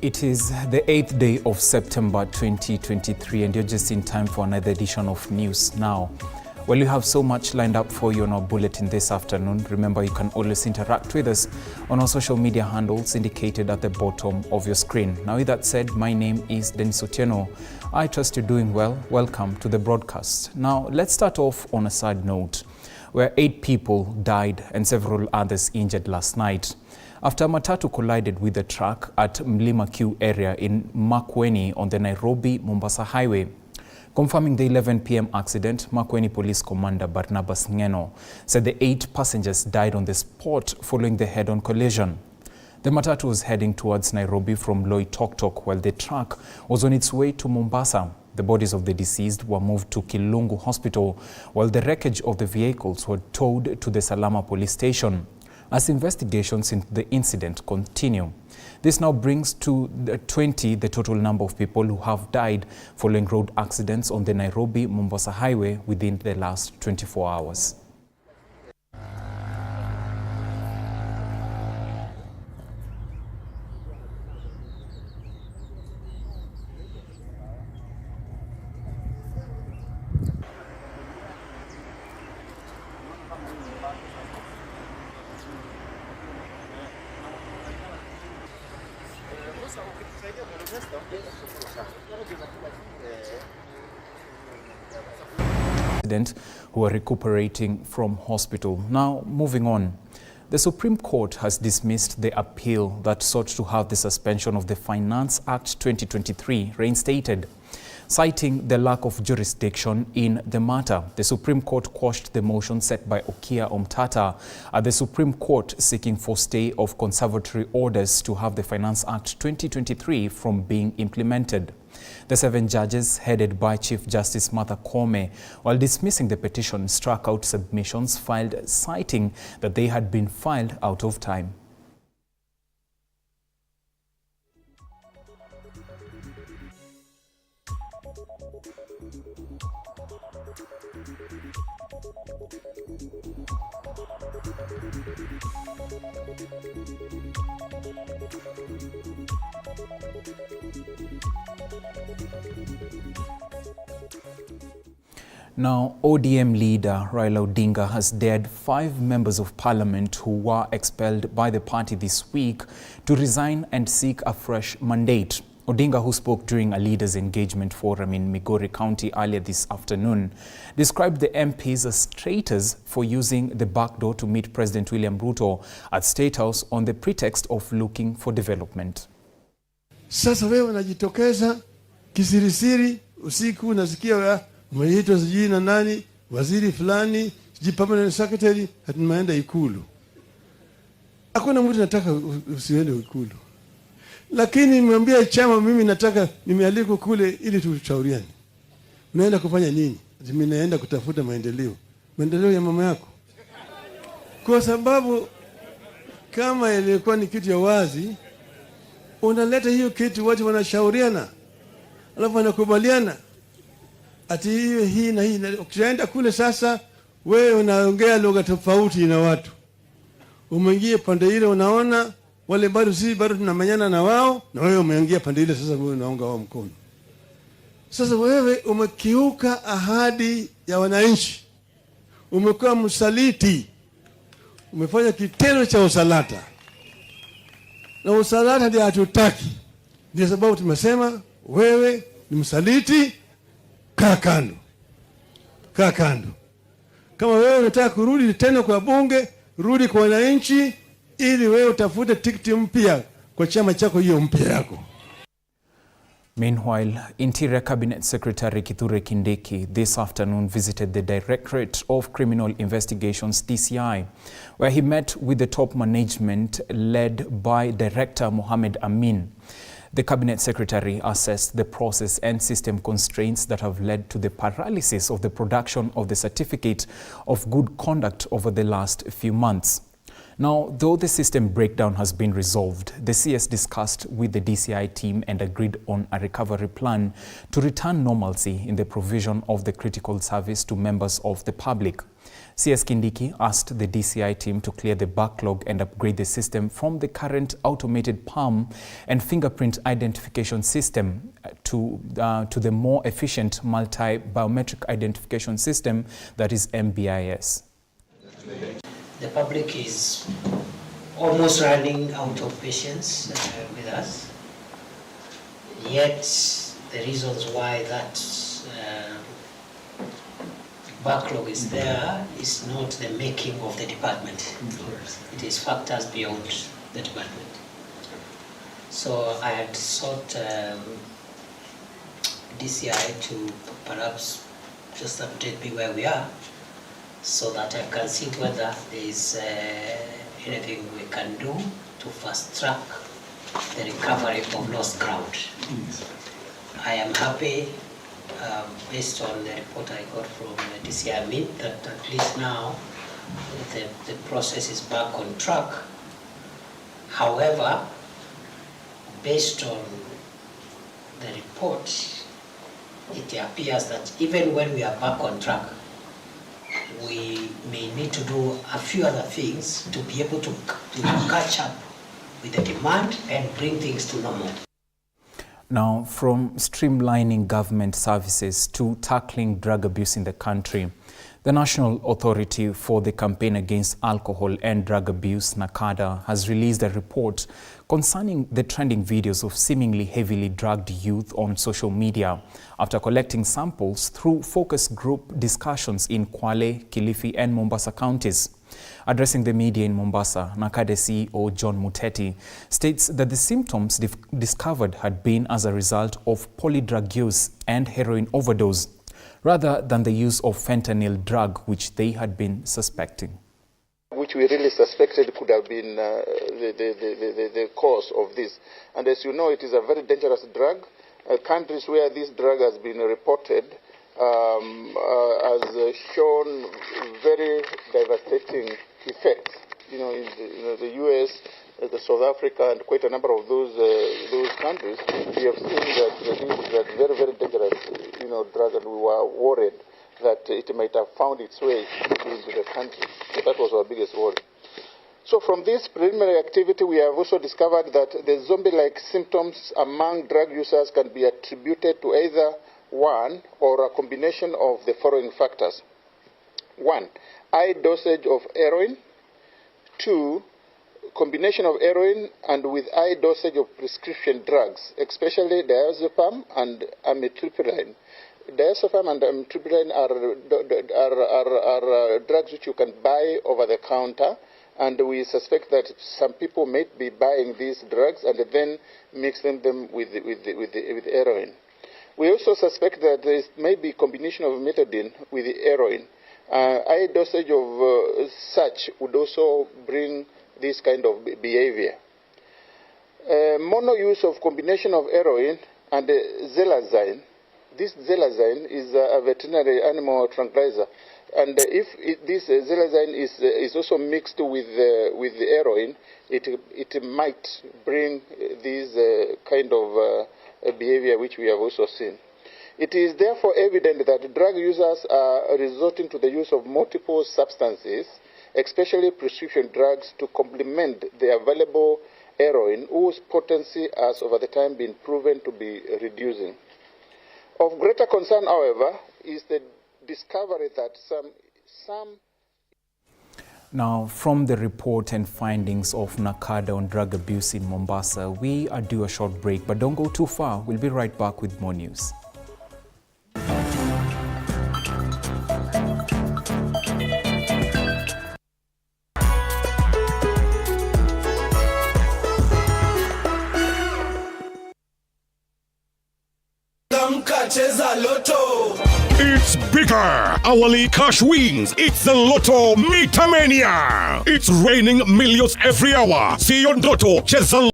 It is the 8th day of September 2023 and you're just in time for another edition of News Now. Well, you have so much lined up for you on our bulletin this afternoon. Remember, you can always interact with us on our social media handles indicated at the bottom of your screen. Now, with that said, my name is Dennis Otieno. I trust you're doing well. Welcome to the broadcast. Now, let's start off on a sad note, where 8 people died and several others injured last night after a matatu collided with a truck at MATUKIO area in Makueni on the Nairobi-Mombasa highway. Confirming the 11 p.m. accident, Makueni Police Commander Barnabas Ngeno said the 8 passengers died on the spot following the head-on collision. The matatu was heading towards Nairobi from Loitoktok while the truck was on its way to Mombasa. The bodies of the deceased were moved to Kilungu Hospital while the wreckage of the vehicles were towed to the Salama Police Station as investigations into the incident continue. This now brings to 20 the total number of people who have died following road accidents on the Nairobi-Mombasa highway within the last 24 hours. Who are recuperating from hospital. Now, moving on. The Supreme Court has dismissed the appeal that sought to have the suspension of the Finance Act 2023 reinstated. Citing the lack of jurisdiction in the matter, the Supreme Court quashed the motion set by Okia Omtata at the Supreme Court seeking for stay of conservatory orders to have the Finance Act 2023 from being implemented. The 7 judges, headed by Chief Justice Martha Koome, while dismissing the petition, struck out submissions filed, citing that they had been filed out of time. Now, ODM leader Raila Odinga has dared 5 members of parliament who were expelled by the party this week to resign and seek a fresh mandate. Odinga, who spoke during a leaders' engagement forum in Migori County earlier this afternoon, described the MPs as traitors for using the back door to meet President William Ruto at State House on the pretext of looking for development. Sasa wewe unajitokeza kisirisiri usiku unasikia umeitwa sijui na nani, waziri fulani, sijui permanent secretary, hatumaenda Ikulu. Hakuna mtu nataka usiende Ikulu. Lakini nimwambia chama mimi nataka nimealikwa kule ili tushauriane. Unaenda kufanya nini? Mimi naenda kutafuta maendeleo. Maendeleo ya mama yako. Kwa sababu kama ilikuwa ni kitu ya wazi, unaleta hiyo kitu watu wanashauriana. Alafu wanakubaliana. Ati hii na hii, ukienda kule sasa wewe unaongea lugha tofauti na watu. Umeingia pande ile unaona wale bado tunamanyana na wao, na wewe umeingia pande ile sasa wewe unaunga wao mkono. Sasa wewe umekiuka ahadi ya wananchi. Umekuwa msaliti. Umefanya kitendo cha usalata. Na usalata ndio hatutaki. Ndio sababu tumesema wewe ni msaliti. Kaa kando. Kaa kando. Kama wewe unataka kurudi tena kwa bunge, rudi kwa wananchi ili wewe utafute tikiti mpya kwa chama chako hiyo mpya yako. Meanwhile, Interior Cabinet Secretary Kithure Kindiki this afternoon visited the Directorate of Criminal Investigations DCI, where he met with the top management led by Director Mohamed Amin. The Cabinet Secretary assessed the process and system constraints that have led to the paralysis of the production of the Certificate of Good Conduct over the last few months. Now, though the system breakdown has been resolved, the CS discussed with the DCI team and agreed on a recovery plan to return normalcy in the provision of the critical service to members of the public. CS Kindiki asked the DCI team to clear the backlog and upgrade the system from the current automated palm and fingerprint identification system to the more efficient multi-biometric identification system that is MBIS. The public is almost running out of patience with us, yet the reasons why that backlog is there is not the making of the department. It is factors beyond the department. So I had sought DCI to perhaps just update me where we are so that I can see whether there is anything we can do to fast track the recovery of lost ground. I am happy, based on the report I got from the DCI meet, that at least now the process is back on track. However, based on the report, it appears that even when we are back on track, we may need to do a few other things to be able to catch up with the demand and bring things to normal. Now, from streamlining government services to tackling drug abuse in the country, the National Authority for the Campaign Against Alcohol and Drug Abuse, Nakada, has released a report concerning the trending videos of seemingly heavily drugged youth on social media after collecting samples through focus group discussions in Kwale, Kilifi and Mombasa counties. Addressing the media in Mombasa, Nakada CEO John Muteti states that the symptoms discovered had been as a result of polydrug use and heroin overdose, rather than the use of fentanyl drug, which they had been suspecting. Which we really suspected could have been the cause of this. And as you know, it is a very dangerous drug. Countries where this drug has been reported has shown very devastating effects. In the US, the South Africa, and quite a number of those countries, we have seen that this is a very, very dangerous, drug, and we were worried that it might have found its way into the country. So that was our biggest worry. So from this preliminary activity, we have also discovered that the zombie-like symptoms among drug users can be attributed to either one or a combination of the following factors. 1, high dosage of heroin. 2, combination of heroin and with high dosage of prescription drugs, especially diazepam and amitriptyline. Diazepam and amitriptyline are drugs which you can buy over the counter, and we suspect that some people may be buying these drugs and then mixing them with heroin. We also suspect that there may be combination of methadone with the heroin. High dosage of such would also bring this kind of behavior. Mono use of combination of heroin and xylazine. This xylazine is a veterinary animal tranquilizer, and if this xylazine is also mixed with the heroin, it might bring this kind of behavior which we have also seen. It is therefore evident that drug users are resorting to the use of multiple substances, especially prescription drugs, to complement the available heroin, whose potency has over the time been proven to be reducing. Of greater concern, however, is the discovery that some Now, from the report and findings of Nakada on drug abuse in Mombasa, we are due a short break, but don't go too far. We'll be right back with more news. It's bigger! Hourly cash wins! It's the Lotto Metamania! It's raining millions every hour! See your Lotto, cheza.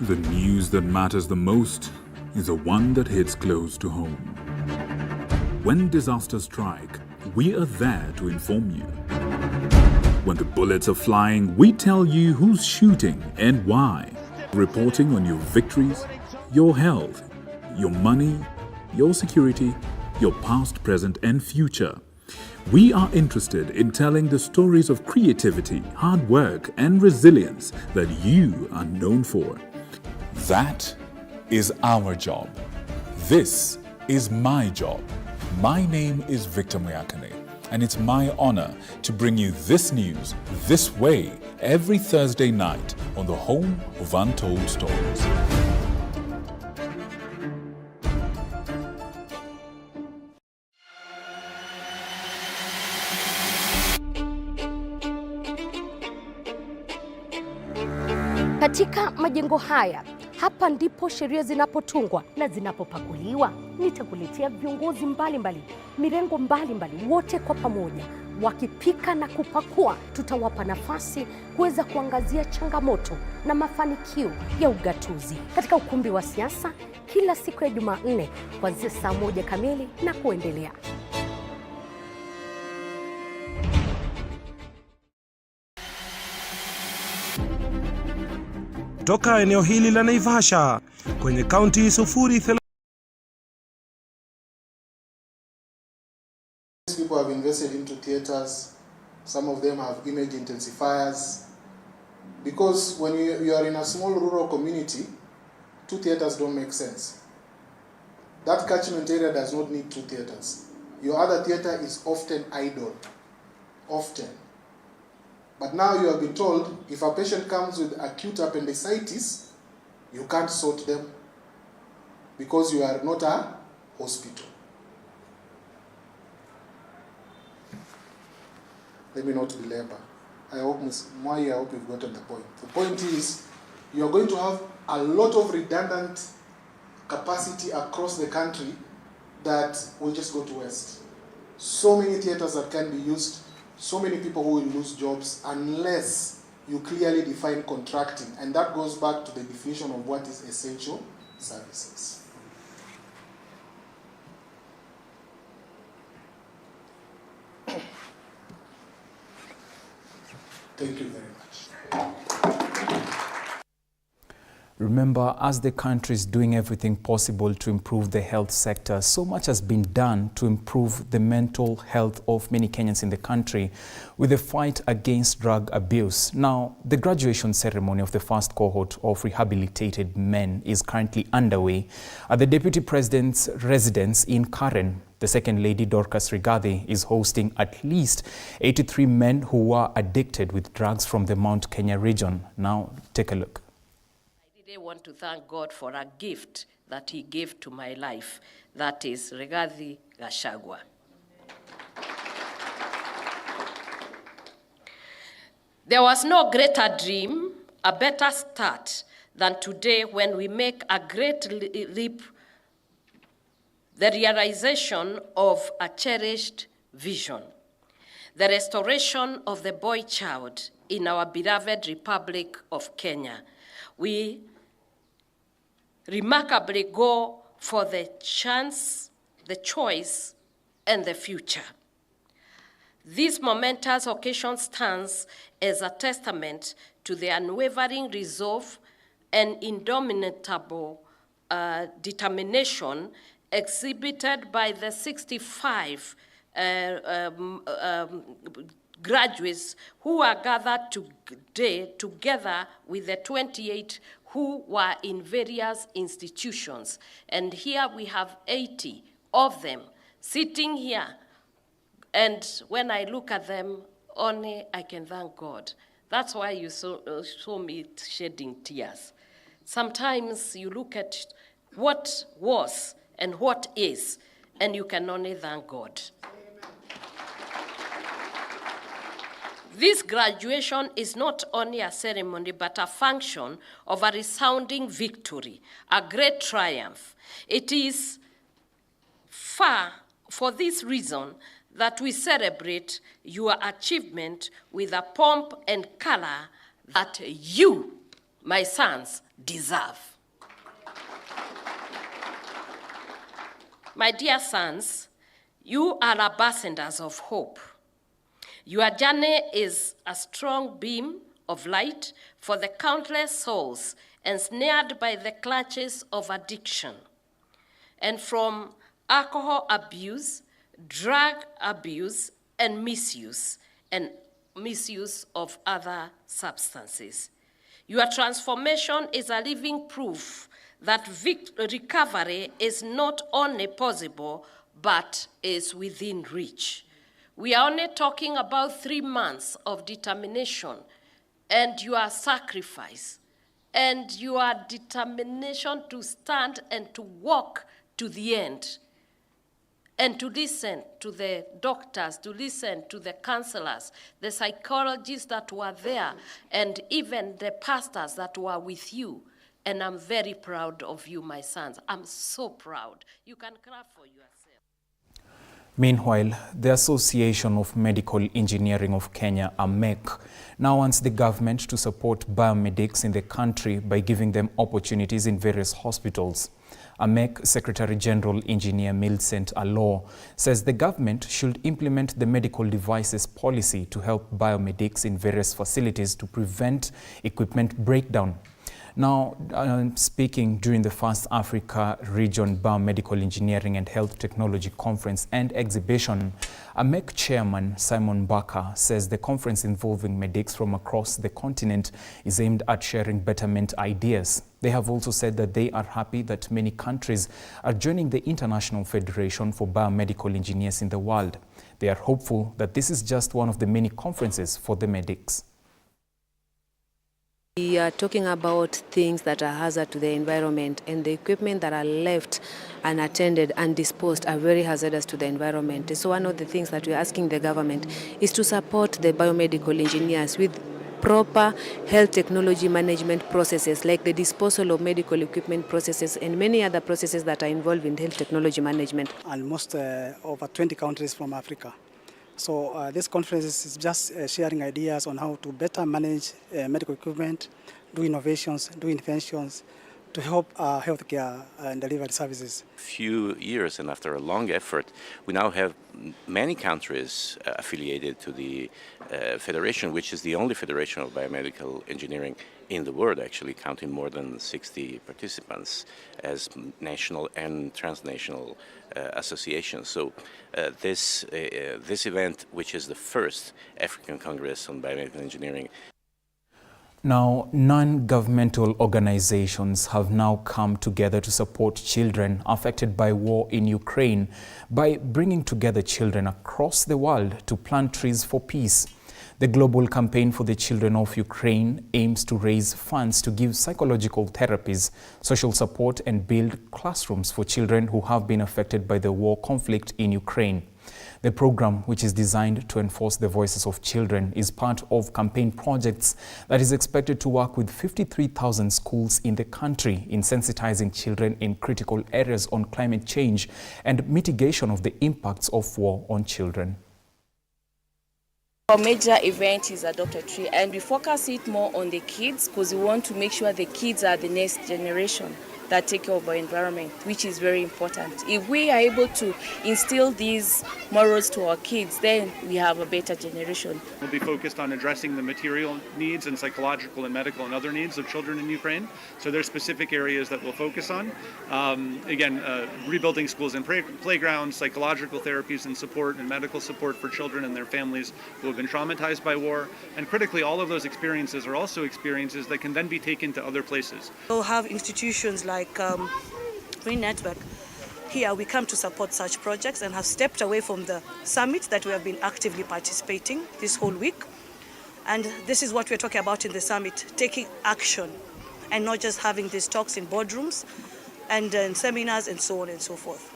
The news that matters the most is the one that hits close to home. When disasters strike, we are there to inform you. When the bullets are flying, we tell you who's shooting and why. Reporting on your victories, your health, your money, your security, your past, present, and future. We are interested in telling the stories of creativity, hard work, and resilience that you are known for. That is our job. This is my job. My name is Victor Moyakane, and it's my honor to bring you this news this way every Thursday night on the home of Untold Stories. Katika majengo haya, hapa ndipo sheria zinapotungwa na zinapopakuliwa. Nitakuletea viongozi mbalimbali, mirengo mbalimbali, wote kwa pamoja wakipika na kupakua. Tutawapa nafasi kuweza kuangazia changamoto na mafanikio ya ugatuzi katika ukumbi wa siasa kila siku ya Jumanne kuanzia saa 1 kamili na kuendelea. Toka eneo hili la Naivasha kwenye kaunti 0. People have invested into theaters. Some of them have image intensifiers. Because when you are in a small rural community, 2 theaters don't make sense. That catchment area does not need 2 theaters. Your other theater is often idle. Often. But now you have been told, if a patient comes with acute appendicitis, you can't sort them because you are not a hospital. Let me not belabor. I hope you've gotten the point. The point is, you are going to have a lot of redundant capacity across the country that will just go to waste. So many theaters that can be used, so many people who will lose jobs unless you clearly define contracting. And that goes back to the definition of what is essential services. Thank you very much. Remember, as the country is doing everything possible to improve the health sector, so much has been done to improve the mental health of many Kenyans in the country with the fight against drug abuse. Now, the graduation ceremony of the first cohort of rehabilitated men is currently underway at the Deputy President's residence in Karen. The Second Lady, Dorcas Rigathi, is hosting at least 83 men who were addicted with drugs from the Mount Kenya region. Now, take a look. I want to thank God for a gift that He gave to my life. That is Rigathi Gachagua. There was no greater dream, a better start than today when we make a great leap, the realization of a cherished vision, the restoration of the boy child in our beloved Republic of Kenya. We remarkably go for the chance, the choice, and the future. This momentous occasion stands as a testament to the unwavering resolve and indomitable determination exhibited by the 65 graduates who are gathered today together with the 28 who were in various institutions. And here we have 80 of them sitting here. And when I look at them, only I can thank God. That's why you saw me shedding tears. Sometimes you look at what was and what is, and you can only thank God. This graduation is not only a ceremony, but a function of a resounding victory, a great triumph. It is for this reason that we celebrate your achievement with a pomp and color that you, my sons, deserve. My dear sons, you are ambassadors of hope. Your journey is a strong beam of light for the countless souls ensnared by the clutches of addiction, and from alcohol abuse, drug abuse, and misuse of other substances. Your transformation is a living proof that recovery is not only possible, but is within reach. We are only talking about 3 months of determination and your sacrifice and your determination to stand and to walk to the end, and to listen to the doctors, to listen to the counselors, the psychologists that were there, and even the pastors that were with you. And I'm very proud of you, my sons. I'm so proud. You can clap for yourself. Meanwhile, the Association of Medical Engineering of Kenya, AMEC, now wants the government to support biomedics in the country by giving them opportunities in various hospitals. AMEC Secretary General Engineer Millicent Alor says the government should implement the medical devices policy to help biomedics in various facilities to prevent equipment breakdown. Now, speaking during the first Africa Region Biomedical Engineering and Health Technology Conference and Exhibition, AMEC Chairman Simon Baka says the conference involving medics from across the continent is aimed at sharing betterment ideas. They have also said that they are happy that many countries are joining the International Federation for Biomedical Engineers in the world. They are hopeful that this is just one of the many conferences for the medics. We are talking about things that are hazard to the environment, and the equipment that are left unattended and disposed are very hazardous to the environment. So one of the things that we are asking the government is to support the biomedical engineers with proper health technology management processes, like the disposal of medical equipment processes and many other processes that are involved in health technology management. Almost over 20 countries from Africa. So this conference is just sharing ideas on how to better manage medical equipment, do innovations, do inventions to help healthcare and delivery services. Few years and after a long effort, we now have many countries affiliated to the federation, which is the only federation of biomedical engineering in the world, actually counting more than 60 participants as national and transnational associations. So this event, which is the first African Congress on Biomedical Engineering. Now, non-governmental organizations have now come together to support children affected by war in Ukraine by bringing together children across the world to plant trees for peace. The global campaign for the children of Ukraine aims to raise funds to give psychological therapies, social support, and build classrooms for children who have been affected by the war conflict in Ukraine. The program, which is designed to enforce the voices of children, is part of campaign projects that is expected to work with 53,000 schools in the country in sensitizing children in critical areas on climate change and mitigation of the impacts of war on children. Our major event is Adopt a Tree, and we focus it more on the kids because we want to make sure the kids are the next generation that take care of our environment, which is very important. If we are able to instill these morals to our kids, then we have a better generation. We'll be focused on addressing the material needs and psychological and medical and other needs of children in Ukraine. So there's specific areas that we'll focus on. Rebuilding schools and playgrounds, psychological therapies and support and medical support for children and their families who have been traumatized by war. And critically, all of those experiences are also experiences that can then be taken to other places. We'll have institutions like Green Network. Here we come to support such projects and have stepped away from the summit that we have been actively participating this whole week. And this is what we're talking about in the summit, taking action and not just having these talks in boardrooms and in seminars and so on and so forth.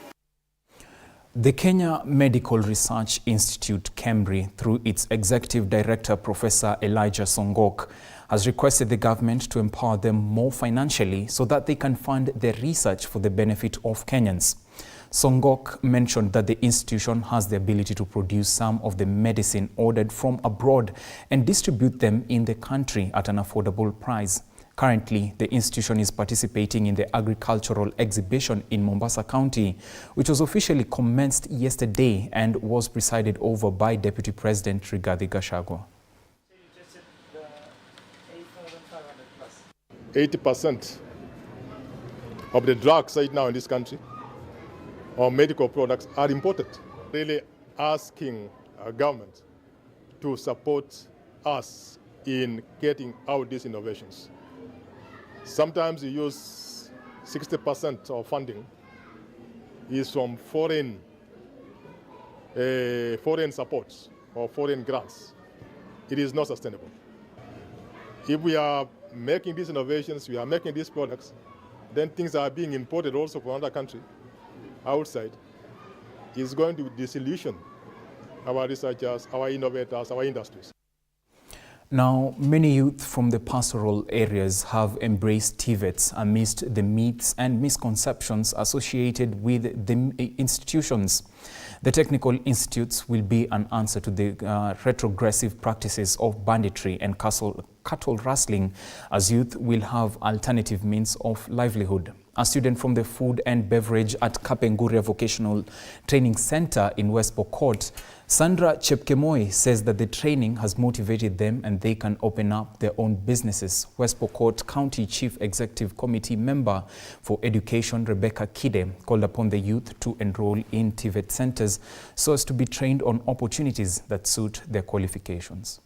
The Kenya Medical Research Institute, KEMRI, through its Executive Director, Professor Elijah Songok, has requested the government to empower them more financially so that they can fund their research for the benefit of Kenyans. Songok mentioned that the institution has the ability to produce some of the medicine ordered from abroad and distribute them in the country at an affordable price. Currently, the institution is participating in the agricultural exhibition in Mombasa County, which was officially commenced yesterday and was presided over by Deputy President Rigathi Gachagua. 80% of the drugs right now in this country, or medical products, are imported. Really asking our government to support us in getting out these innovations. Sometimes you use 60% of funding is from foreign supports or foreign grants. It is not sustainable. If we are making these innovations, we are making these products, then things are being imported also from another country outside. It's going to disillusion our researchers, our innovators, our industries. Now, many youth from the pastoral areas have embraced TVETs amidst the myths and misconceptions associated with the institutions. The technical institutes will be an answer to the retrogressive practices of banditry and cattle rustling, as youth will have alternative means of livelihood. A student from the Food and Beverage at Kapenguria Vocational Training Center in West Pokot, Sandra Chepkemoi, says that the training has motivated them and they can open up their own businesses. West Pokot County Chief Executive Committee member for Education, Rebecca Kide, called upon the youth to enroll in TVET centers so as to be trained on opportunities that suit their qualifications.